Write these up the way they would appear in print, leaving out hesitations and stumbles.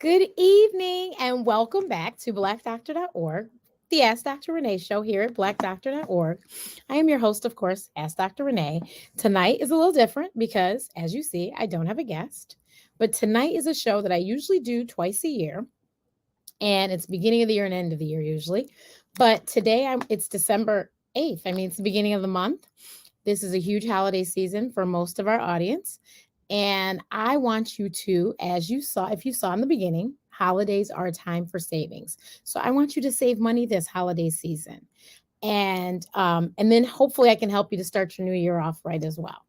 Good evening and welcome back to blackdoctor.org, the Ask Dr. Renee show here at blackdoctor.org. I am your host, of course, Ask Dr. Renee. Tonight is a little different because, as you see, I don't have a guest. But tonight is a show that I usually do twice a year, and it's beginning of the year and end of the year usually. But today it's December 8th. I mean, it's the beginning of the month. This is a huge holiday season for most of our audience. And I want you to, as you saw, if you saw in the beginning, holidays are a time for savings. So I want you to save money this holiday season. And then hopefully I can help you to start your new year off right as well.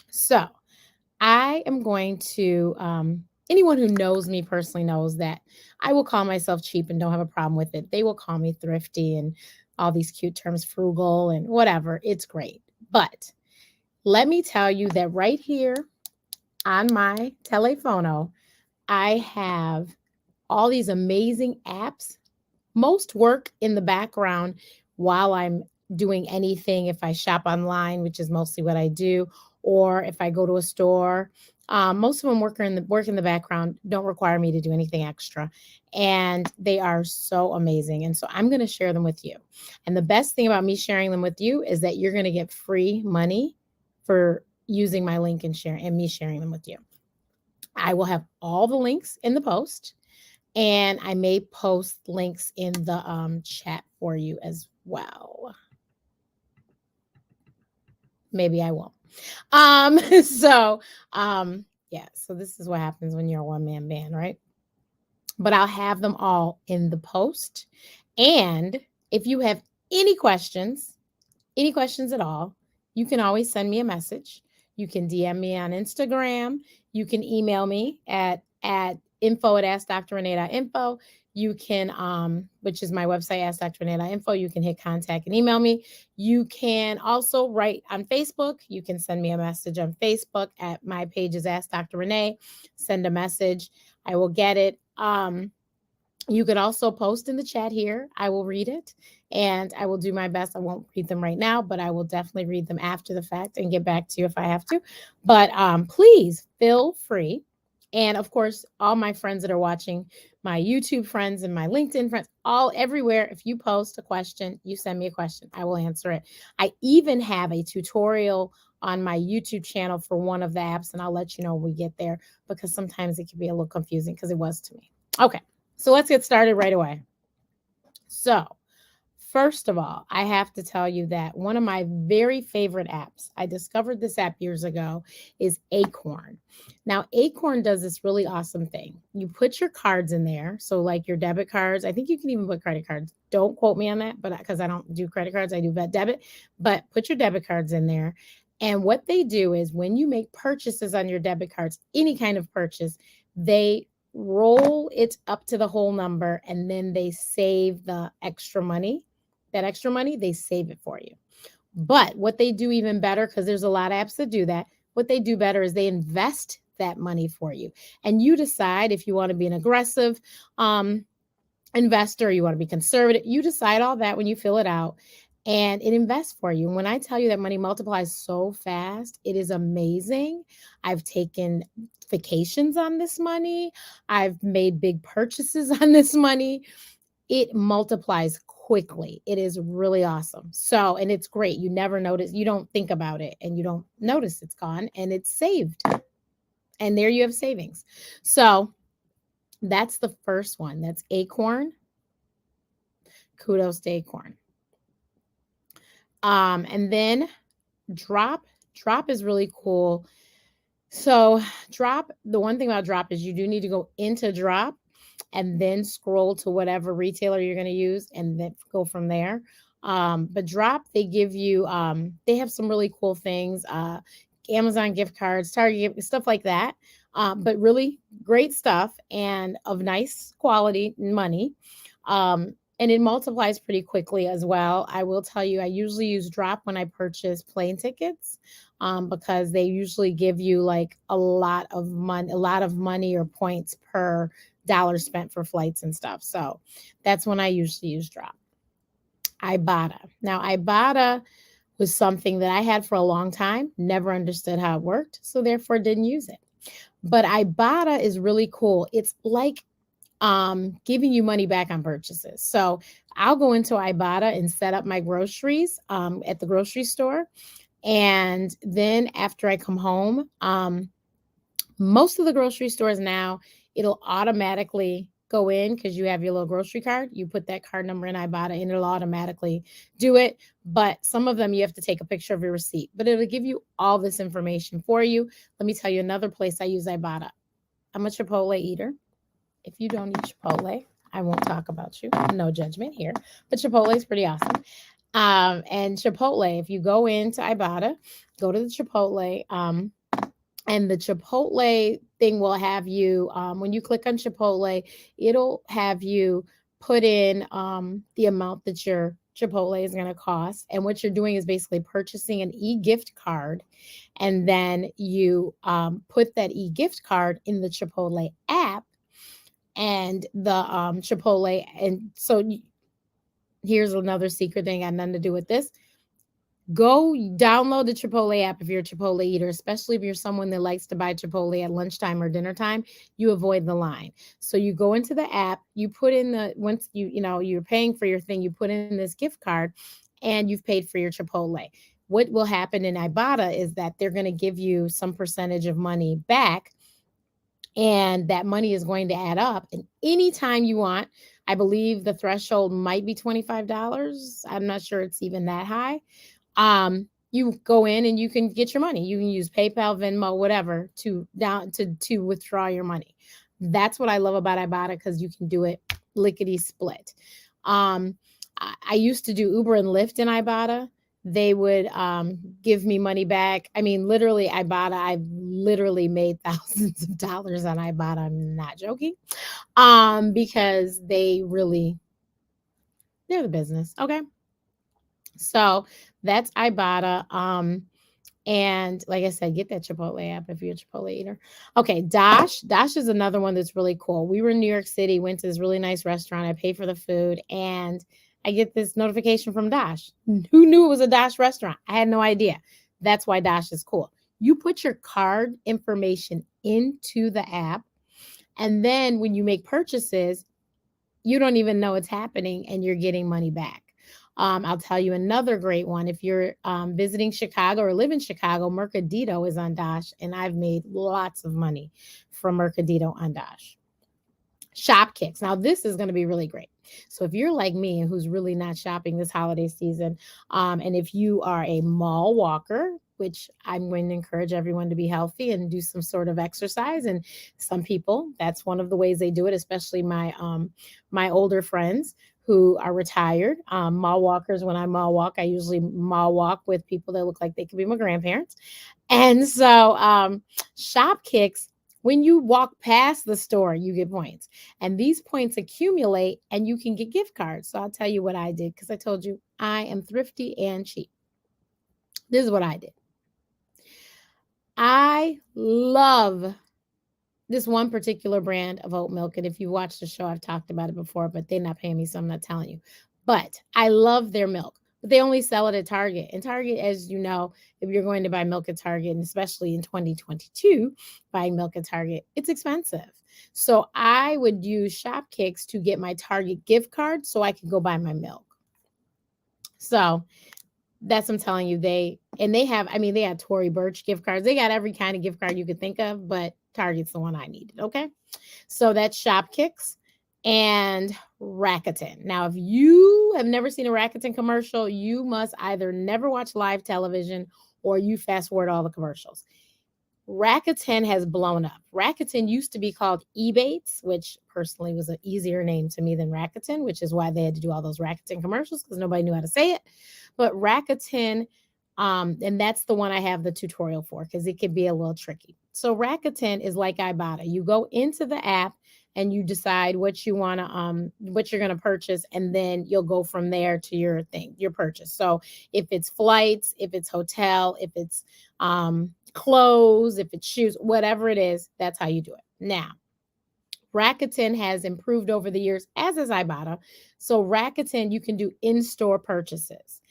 So I am going to, anyone who knows me personally knows that I will call myself cheap and don't have a problem with it. They will call me thrifty and all these cute terms, frugal and whatever. It's great. But let me tell you that right here on my telephono, I have all these amazing apps. Most work in the background while I'm doing anything. If I shop online, which is mostly what I do, or if I go to a store, most of them work in the background. Don't require me to do anything extra, and they are so amazing. And so I'm going to share them with you. And the best thing about me sharing them with you is that you're going to get free money for using my link and me sharing them with you. I will have all the links in the post, and I may post links in the chat for you as well. Maybe I won't. So yeah, so this is what happens when you're a one-man band, right? But I'll have them all in the post. And if you have any questions at all, you can always send me a message. You can DM me on Instagram. You can email me at info@askdrrenee.info. You can, which is my website, askdrrenee.info. You can hit contact and email me. You can also write on Facebook. You can send me a message on Facebook at my page is Ask Dr. Renee. Send a message. I will get it. You could also post in the chat here. I will read it and I will do my best. I won't read them right now, but I will definitely read them after the fact and get back to you if I have to. But please feel free. And of course, all my friends that are watching, my YouTube friends and my LinkedIn friends, all everywhere, if you post a question, you send me a question, I will answer it. I even have a tutorial on my YouTube channel for one of the apps, and I'll let you know when we get there because sometimes it can be a little confusing because it was to me. Okay. So let's get started right away. So first of all, I have to tell you that one of my very favorite apps, I discovered this app years ago, is Acorn. Now, Acorn does this really awesome thing. You put your cards in there. So like your debit cards, I think you can even put credit cards. Don't quote me on that, but because I don't do credit cards, I do debit, but put your debit cards in there. And what they do is when you make purchases on your debit cards, any kind of purchase, they roll it up to the whole number and then they save the extra money. That extra money, they save it for you. But what they do even better, because there's a lot of apps that do that, what they do better is they invest that money for you. And you decide if you want to be an aggressive investor, you want to be conservative. You decide all that when you fill it out. And it invests for you. And when I tell you that money multiplies so fast, it is amazing. I've taken vacations on this money. I've made big purchases on this money. It multiplies quickly. It is really awesome. So, and it's great. You never notice, you don't think about it and you don't notice it's gone and it's saved. And there you have savings. So that's the first one. That's Acorn. Kudos to Acorn. And then Drop is really cool. So Drop, the one thing about Drop is you do need to go into Drop and then scroll to whatever retailer you're going to use and then go from there. But Drop, they give you, they have some really cool things, Amazon gift cards, Target, stuff like that. But really great stuff and of nice quality money. And it multiplies pretty quickly as well. I will tell you, I usually use Drop when I purchase plane tickets because they usually give you like a lot of money or points per dollar spent for flights and stuff. So that's when I usually use Drop. Ibotta. Now, Ibotta was something that I had for a long time, never understood how it worked, so therefore didn't use it. But Ibotta is really cool. It's like giving you money back on purchases. So I'll go into Ibotta and set up my groceries at the grocery store. And then after I come home, most of the grocery stores now, it'll automatically go in because you have your little grocery card. You put that card number in Ibotta and it'll automatically do it. But some of them you have to take a picture of your receipt, but it'll give you all this information for you. Let me tell you another place I use Ibotta. I'm a Chipotle eater. If you don't eat Chipotle, I won't talk about you. No judgment here, but Chipotle is pretty awesome. And Chipotle, if you go into Ibotta, go to the Chipotle, and the Chipotle thing will have you, when you click on Chipotle, it'll have you put in the amount that your Chipotle is going to cost. And what you're doing is basically purchasing an e-gift card. And then you put that e-gift card in the Chipotle app and the Chipotle. And so here's another secret thing, got nothing to do with this. Go download the Chipotle app if you're a Chipotle eater, especially if you're someone that likes to buy Chipotle at lunchtime or dinner time. You avoid the line. So you go into the app, you put in once you're paying for your thing, you put in this gift card and you've paid for your Chipotle. What will happen in Ibotta is that they're going to give you some percentage of money back, and that money is going to add up. And anytime you want, I believe the threshold might be $25. I'm not sure it's even that high. You go in and you can get your money. You can use PayPal, Venmo, whatever to withdraw your money. That's what I love about Ibotta, because you can do it lickety split. I used to do Uber and Lyft in Ibotta. They would give me money back. I mean, literally, Ibotta, I've literally made thousands of dollars on Ibotta. I'm not joking. Because they're the business. Okay. So that's Ibotta. And like I said, get that Chipotle app if you're a Chipotle eater. Okay, Dash. Dash is another one that's really cool. We were in New York City, went to this really nice restaurant. I paid for the food, and I get this notification from Dash. Who knew it was a Dash restaurant? I had no idea. That's why Dash is cool. You put your card information into the app, and then when you make purchases, you don't even know it's happening and you're getting money back. I'll tell you another great one. If you're visiting Chicago or live in Chicago, Mercadito is on Dash, and I've made lots of money from Mercadito on Dash. Shop Kicks. Now, this is going to be really great. So if you're like me and who's really not shopping this holiday season, and if you are a mall walker, which I'm going to encourage everyone to be healthy and do some sort of exercise, and some people, that's one of the ways they do it, especially my older friends who are retired mall walkers. When I mall walk, I usually mall walk with people that look like they could be my grandparents. And so Shop Kicks, when you walk past the store, you get points. And these points accumulate and you can get gift cards. So I'll tell you what I did, because I told you I am thrifty and cheap. This is what I did. I love this one particular brand of oat milk. And if you watch the show, I've talked about it before, but they're not paying me, so I'm not telling you. But I love their milk. But they only sell it at Target. And Target, as you know, if you're going to buy milk at Target, and especially in 2022, buying milk at Target, it's expensive. So I would use Shop Kicks to get my Target gift card so I could go buy my milk. So that's, I'm telling you, they had Tory Burch gift cards. They got every kind of gift card you could think of, but Target's the one I needed. Okay. So that's Shop Kicks and Rakuten. Now, if you have never seen a Rakuten commercial, you must either never watch live television or you fast forward all the commercials. Rakuten has blown up. Rakuten used to be called Ebates, which personally was an easier name to me than Rakuten, which is why they had to do all those Rakuten commercials, because nobody knew how to say it. But Rakuten, and that's the one I have the tutorial for, because it could be a little tricky. So Rakuten is like Ibotta. You go into the app and you decide what you want to what you're going to purchase, and then you'll go from there to your purchase. So if it's flights, if it's hotel, if it's clothes, if it's shoes, whatever it is, that's how you do it. Now, Rakuten has improved over the years, as is Ibotta. So Rakuten, you can do in-store purchases.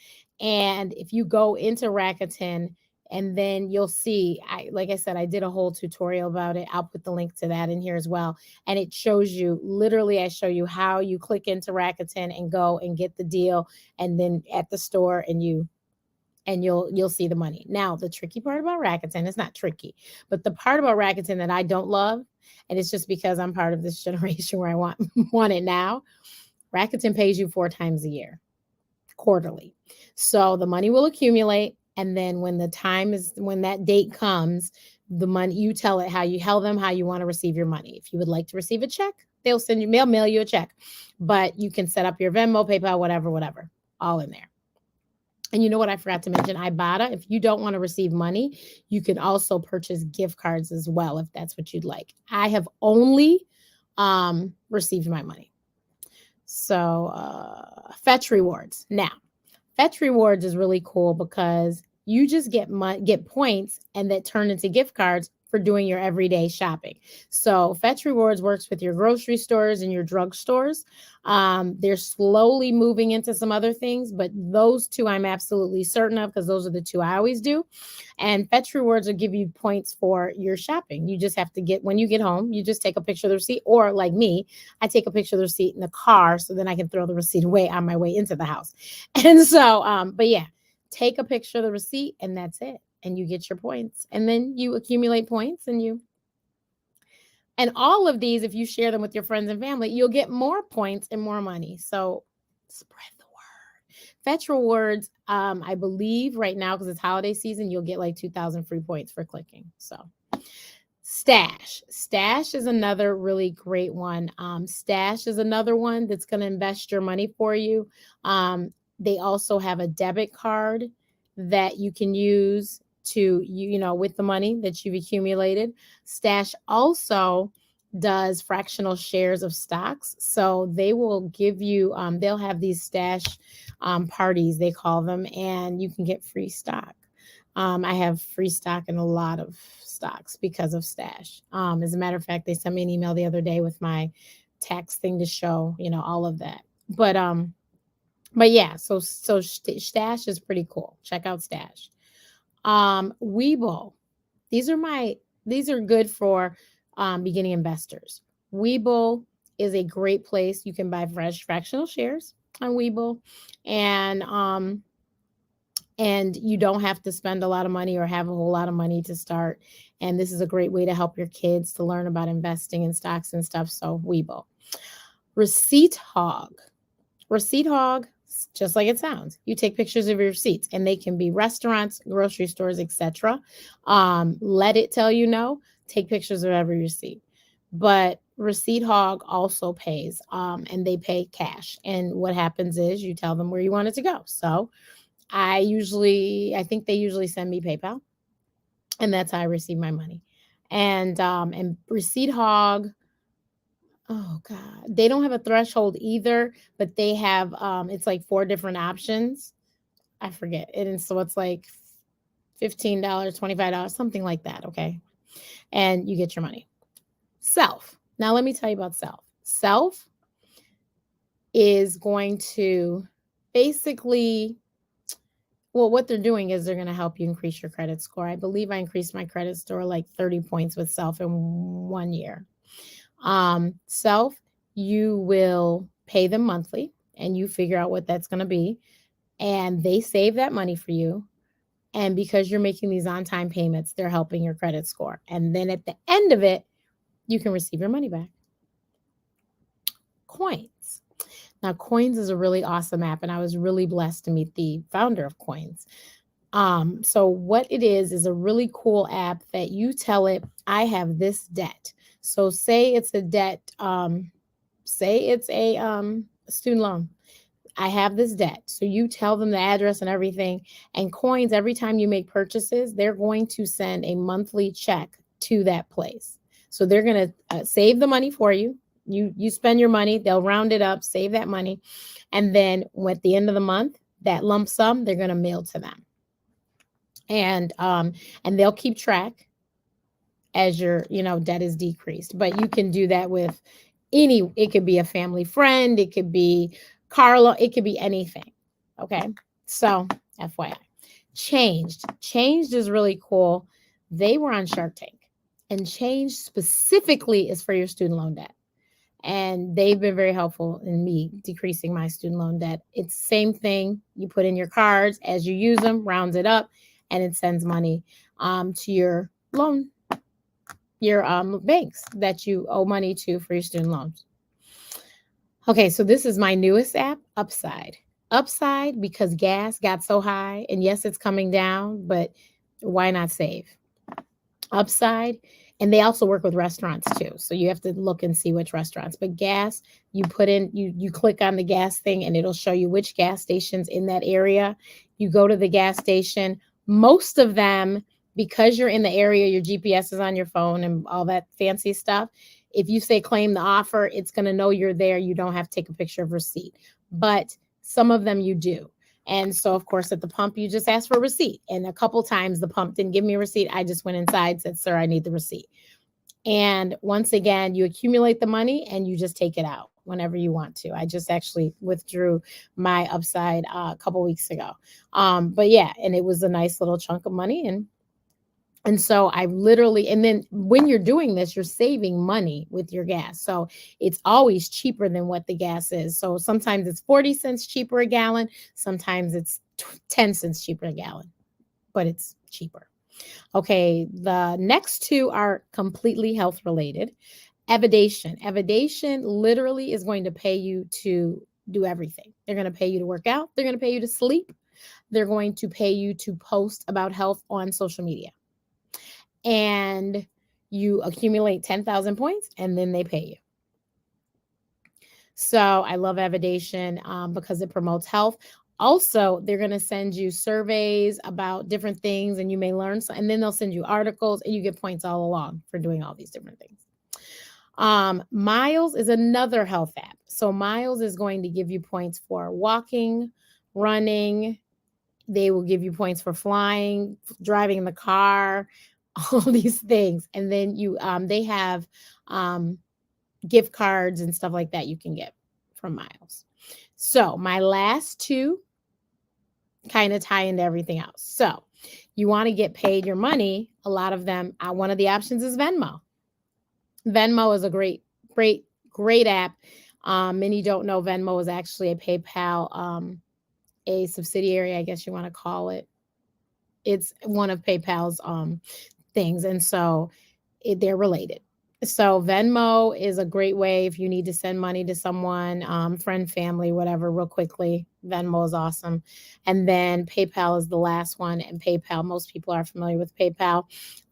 And if you go into Rakuten, And then you'll see, like I said, I did a whole tutorial about it. I'll put the link to that in here as well. And it shows you, literally, I show you how you click into Rakuten and go and get the deal. And then at the store you'll see the money. Now, the tricky part about Rakuten, it's not tricky, but the part about Rakuten that I don't love, and it's just because I'm part of this generation where I want it now, Rakuten pays you 4 times a year, quarterly. So the money will accumulate, and then when that date comes, the money, you tell them how you want to receive your money. If you would like to receive a check, they'll mail you a check, but you can set up your Venmo, PayPal, whatever, all in there. And you know what I forgot to mention? Ibotta, if you don't want to receive money, you can also purchase gift cards as well, if that's what you'd like. I have only received my money. So Fetch Rewards. Now, Fetch Rewards is really cool because you just get points and that turn into gift cards for doing your everyday shopping. So Fetch Rewards works with your grocery stores and your drug stores. They're slowly moving into some other things, but those two I'm absolutely certain of because those are the two I always do. And Fetch Rewards will give you points for your shopping. You just have to when you get home, you just take a picture of the receipt, or like me, I take a picture of the receipt in the car so then I can throw the receipt away on my way into the house. And so, but yeah, take a picture of the receipt and that's it. And you get your points, and then you accumulate points, and all of these, if you share them with your friends and family, you'll get more points and more money. So spread the word. Fetch Rewards, I believe right now, because it's holiday season, you'll get like 2,000 free points for clicking. So Stash is another really great one. Stash is another one that's going to invest your money for you. They also have a debit card that you can use to, with the money that you've accumulated. Stash also does fractional shares of stocks. So they will give you, they'll have these stash parties, they call them, and you can get free stock. I have free stock in a lot of stocks because of Stash. As a matter of fact, they sent me an email the other day with my tax thing to show, all of that. But yeah, so Stash is pretty cool. Check out Stash. Webull. These are good for beginning investors. Webull is a great place. You can buy fractional shares on Webull, and you don't have to spend a lot of money or have a whole lot of money to start. And this is a great way to help your kids to learn about investing in stocks and stuff. So Webull. Receipt Hog, just like it sounds. You take pictures of your receipts, and they can be restaurants, grocery stores, etc. Let it tell you no. Take pictures of every receipt. But Receipt Hog also pays, and they pay cash. And what happens is you tell them where you want it to go. So I think they usually send me PayPal, and that's how I receive my money. And Receipt Hog, oh God, they don't have a threshold either, but they have, it's like 4 different options. I forget it. And so it's like $15, $25, something like that. Okay. And you get your money. Self. Now let me tell you about Self. Self is going to basically, well, what they're doing is they're going to help you increase your credit score. I believe I increased my credit score like 30 points with Self in 1 year. Self, you will pay them monthly, and you figure out what that's going to be, and they save that money for you. And because you're making these on-time payments, they're helping your credit score. And then at the end of it, you can receive your money back. Coins. Now, Coins is a really awesome app, and I was really blessed to meet the founder of Coins. So what it is a really cool app that you tell it, I have this debt. So say it's a debt, say it's a student loan. I have this debt. So you tell them the address and everything. And Coins, every time you make purchases, they're going to send a monthly check to that place. So they're going to save the money for you. You spend your money, they'll round it up, save that money. And then at the end of the month, that lump sum, they're going to mail to them. And they'll keep track as your, debt is decreased. But you can do that with it could be a family friend, it could be Carla, it could be anything. Okay. So FYI, Changed is really cool. They were on Shark Tank, and Change specifically is for your student loan debt. And they've been very helpful in me decreasing my student loan debt. It's the same thing. You put in your cards as you use them, rounds it up, and it sends money to your loan, your banks that you owe money to for your student loans. Okay, so this is my newest app, Upside. Upside because gas got so high, and yes, it's coming down, but why not save? Upside, and they also work with restaurants too. So you have to look and see which restaurants. But gas, you put in, you click on the gas thing, and it'll show you which gas stations in that area. You go to the gas station. Most of them, because you're in the area, your GPS is on your phone and all that fancy stuff. If you say claim the offer, it's going to know you're there. You don't have to take a picture of receipt. But some of them you do. And so, of course, at the pump, you just ask for a receipt. And a couple times the pump didn't give me a receipt. I just went inside, said, sir, I need the receipt. And once again, you accumulate the money and you just take it out whenever you want to. I just actually withdrew my Upside a couple weeks ago. But yeah, and it was a nice little chunk of money. And so I literally, and then when you're doing this, you're saving money with your gas. So it's always cheaper than what the gas is. So sometimes it's 40 cents cheaper a gallon. Sometimes it's 10 cents cheaper a gallon, but it's cheaper. Okay. The next two are completely health related. Evidation. Evidation literally is going to pay you to do everything. They're going to pay you to work out. They're going to pay you to sleep. They're going to pay you to post about health on social media. And you accumulate 10,000 points and then they pay you. So I love Evidation because it promotes health. Also, they're going to send you surveys about different things and you may learn. And then they'll send you articles and you get points all along for doing all these different things. Miles is another health app. So Miles is going to give you points for walking, running. They will give you points for flying, driving the car, all these things. And then they have gift cards and stuff like that you can get from Miles. So my last two kind of tie into everything else. So you want to get paid your money. A lot of them, one of the options is Venmo. Venmo is a great app. Many don't know Venmo is actually a PayPal, a subsidiary, I guess you want to call it. It's one of PayPal's things. And so they're related. So Venmo is a great way if you need to send money to someone, friend, family, whatever, real quickly. Venmo is awesome. And then PayPal is the last one. And PayPal, most people are familiar with PayPal.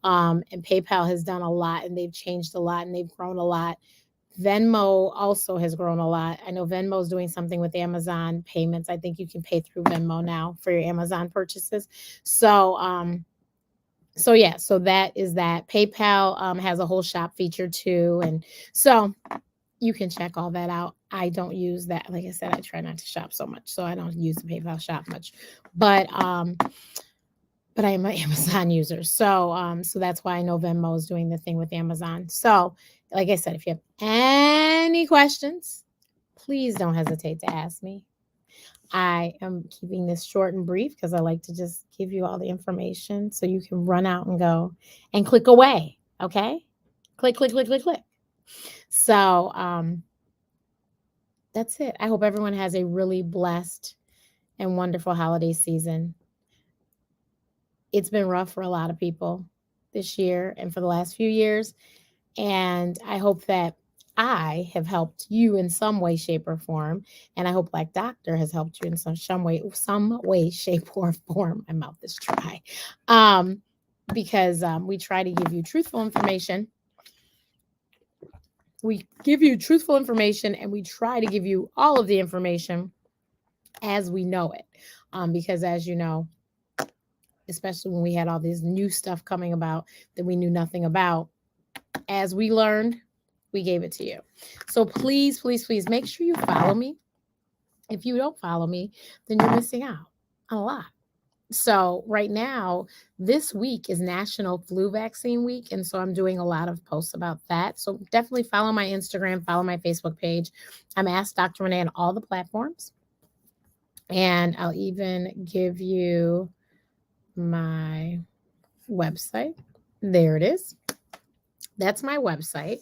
And PayPal has done a lot and they've changed a lot and they've grown a lot. Venmo also has grown a lot. I know Venmo is doing something with Amazon payments. I think you can pay through Venmo now for your Amazon purchases. So that is that. PayPal has a whole shop feature too. And so you can check all that out. I don't use that. Like I said, I try not to shop so much. So I don't use the PayPal shop much. But I am an Amazon user. So that's why I know Venmo is doing the thing with Amazon. So like I said, if you have any questions, please don't hesitate to ask me. I am keeping this short and brief because I like to just give you all the information so you can run out and go and click away. Okay? Click, click, click, click, click. So that's it. I hope everyone has a really blessed and wonderful holiday season. It's been rough for a lot of people this year and for the last few years. And I hope that I have helped you in some way, shape, or form. And I hope Black Doctor has helped you in some way, shape, or form. My mouth is dry. Because we try to give you truthful information. We give you truthful information and we try to give you all of the information as we know it. Because as you know, especially when we had all this new stuff coming about that we knew nothing about, as we learned, we gave it to you. So please, please, please make sure you follow me. If you don't follow me, then you're missing out on a lot. So right now, this week is National Flu Vaccine Week. And so I'm doing a lot of posts about that. So definitely follow my Instagram, follow my Facebook page. I'm Ask Dr. Renee on all the platforms. And I'll even give you my website. There it is. That's my website.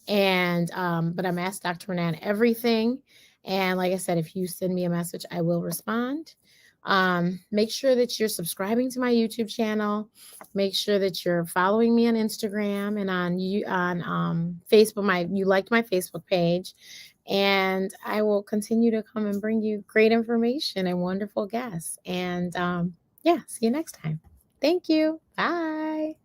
And but I'm Ask Dr. Renee on everything. And like I said, if you send me a message, I will respond. Make sure that you're subscribing to my YouTube channel. Make sure that you're following me on Instagram and on Facebook. You liked my Facebook page, and I will continue to come and bring you great information and wonderful guests. And yeah, see you next time. Thank you. Bye.